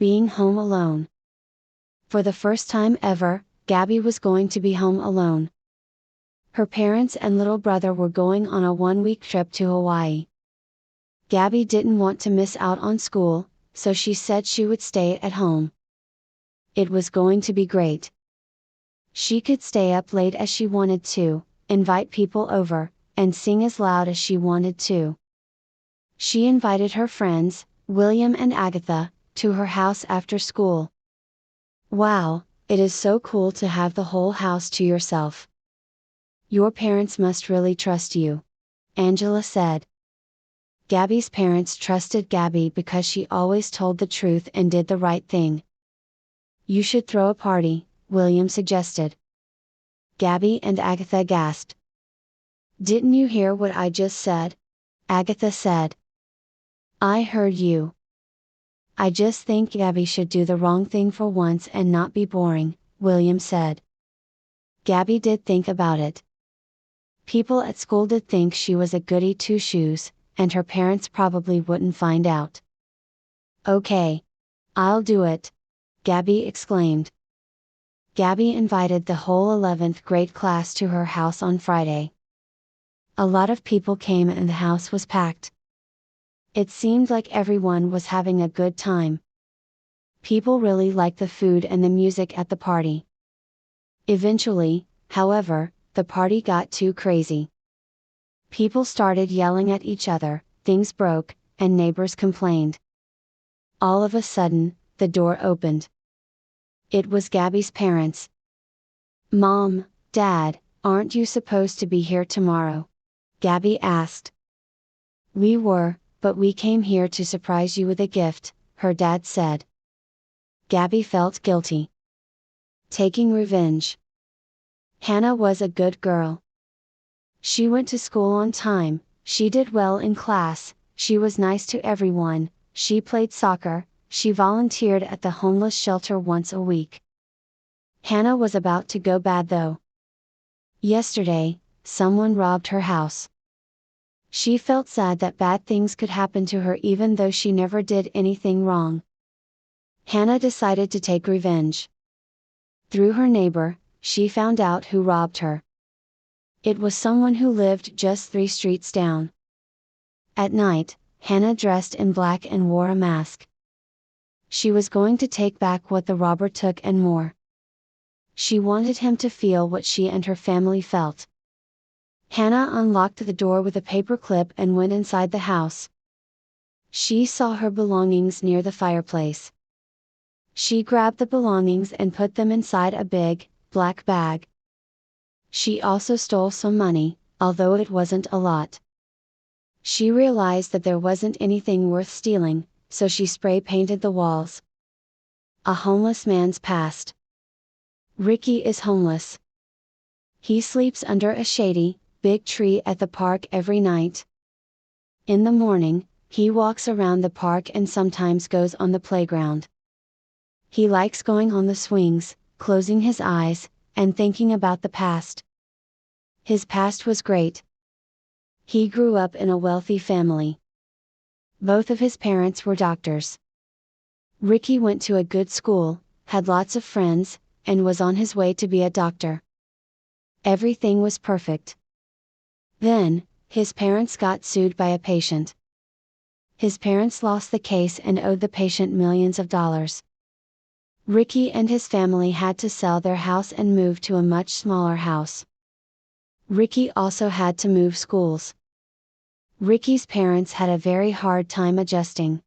being home alone. For the first time ever, Gabby was going to be home alone. Her parents and little brother were going on a one-week trip to Hawaii. Gabby didn't want to miss out on school, so she said she would stay at home. It was going to be great. She could stay up late as she wanted to, invite people over, and sing as loud as she wanted to. She invited her friends, William and Agatha, to her house after school. "Wow, it is so cool to have the whole house to yourself. Your parents must really trust you," Angela said. Gabby's parents trusted Gabby because she always told the truth and did the right thing. "You should throw a party," William suggested. Gabby and Agatha gasped. "Didn't you hear what I just said?" Agatha said. "I heard you. I just think Gabby should do the wrong thing for once and not be boring," William said. Gabby did think about it. People at school did think she was a goody two-shoes, and her parents probably wouldn't find out. "Okay. I'll do it!" Gabby exclaimed. Gabby invited the whole 11th grade class to her house on Friday. A lot of people came and the house was packed. It seemed like everyone was having a good time. People really liked the food and the music at the party. Eventually, however, the party got too crazy. People started yelling at each other, things broke, and neighbors complained. All of a sudden, the door opened. It was Gabby's parents. "Mom, Dad, aren't you supposed to be here tomorrow?" Gabby asked. "We were, but we came here to surprise you with a gift," her dad said. Gabby felt guilty. Taking revenge. Hannah was a good girl. She went to school on time, she did well in class, she was nice to everyone, she played soccer, she volunteered at the homeless shelter once a week. Hannah was about to go bad though. Yesterday, someone robbed her house. She felt sad that bad things could happen to her even though she never did anything wrong. Hannah decided to take revenge. Through her neighbor, she found out who robbed her. It was someone who lived just 3 streets down. At night, Hannah dressed in black and wore a mask. She was going to take back what the robber took and more. She wanted him to feel what she and her family felt. Hannah unlocked the door with a paper clip and went inside the house. She saw her belongings near the fireplace. She grabbed the belongings and put them inside a big, black bag. She also stole some money, although it wasn't a lot. She realized that there wasn't anything worth stealing, so she spray painted the walls. A homeless man's past. Ricky is homeless. He sleeps under a shady, big tree at the park every night. In the morning, he walks around the park and sometimes goes on the playground. He likes going on the swings, closing his eyes, and thinking about the past. His past was great. He grew up in a wealthy family. Both of his parents were doctors. Ricky went to a good school, had lots of friends, and was on his way to be a doctor. Everything was perfect. Then, his parents got sued by a patient. His parents lost the case and owed the patient millions of dollars. Ricky and his family had to sell their house and move to a much smaller house. Ricky also had to move schools. Ricky's parents had a very hard time adjusting.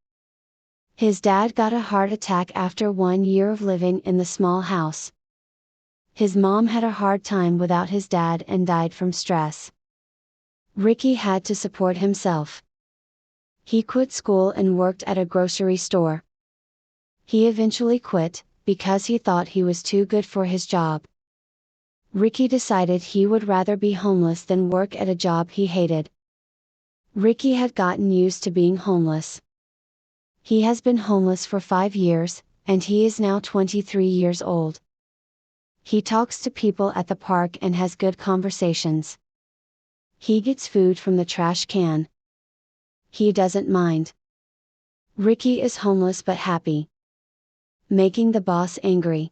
His dad got a heart attack after 1 year of living in the small house. His mom had a hard time without his dad and died from stress. Ricky had to support himself. He quit school and worked at a grocery store. He eventually quit, because he thought he was too good for his job. Ricky decided he would rather be homeless than work at a job he hated. Ricky had gotten used to being homeless. He has been homeless for 5 years, and he is now 23 years old. He talks to people at the park and has good conversations. He gets food from the trash can. He doesn't mind. Ricky is homeless but happy. making the boss angry.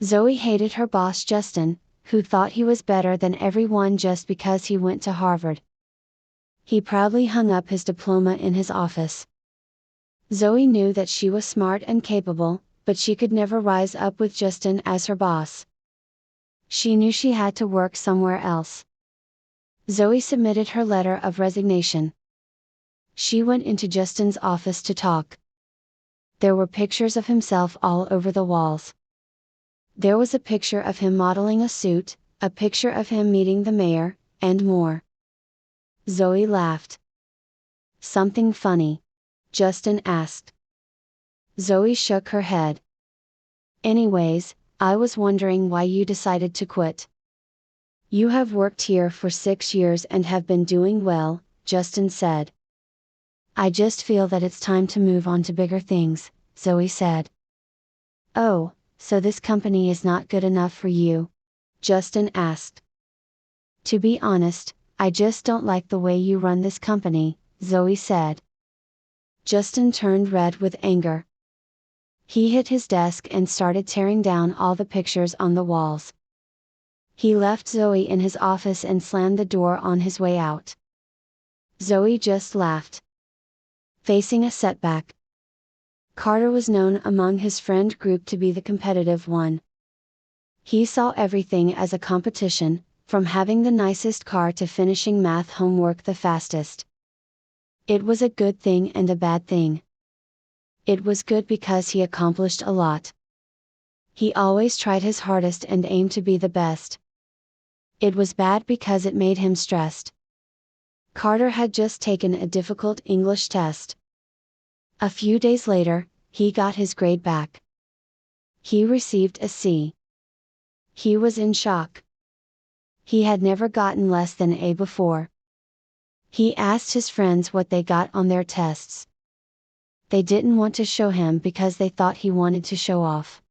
Zoe hated her boss Justin, who thought he was better than everyone just because he went to Harvard. He proudly hung up his diploma in his office. Zoe knew that she was smart and capable, but she could never rise up with Justin as her boss. She knew she had to work somewhere else. Zoe submitted her letter of resignation. She went into Justin's office to talk. There were pictures of himself all over the walls. There was a picture of him modeling a suit, a picture of him meeting the mayor, and more. Zoe laughed. "Something funny?" Justin asked. Zoe shook her head. "Anyways, I was wondering why you decided to quit." "You have worked here for 6 years and have been doing well," Justin said. "I just feel that it's time to move on to bigger things," Zoe said. "Oh, so this company is not good enough for you?" Justin asked. "To be honest, I just don't like the way you run this company," Zoe said. Justin turned red with anger. He hit his desk and started tearing down all the pictures on the walls. He left Zoe in his office and slammed the door on his way out. Zoe just laughed. Facing a setback. Carter was known among his friend group to be the competitive one. He saw everything as a competition, from having the nicest car to finishing math homework the fastest. It was a good thing and a bad thing. It was good because he accomplished a lot. He always tried his hardest and aimed to be the best. It was bad because it made him stressed. Carter had just taken a difficult English test. A few days later, he got his grade back. He received a C. He was in shock. He had never gotten less than A before. He asked his friends what they got on their tests. They didn't want to show him because they thought he wanted to show off.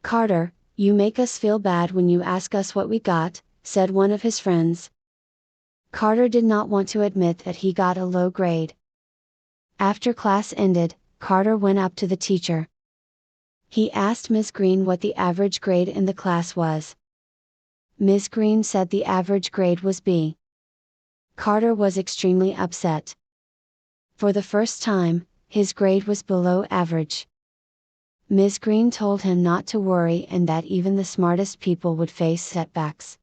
"Carter, you make us feel bad when you ask us what we got," said one of his friends. Carter did not want to admit that he got a low grade. After class ended, Carter went up to the teacher. He asked Ms. Green what the average grade in the class was. Ms. Green said the average grade was B. Carter was extremely upset. For the first time, his grade was below average. Ms. Green told him not to worry and that even the smartest people would face setbacks.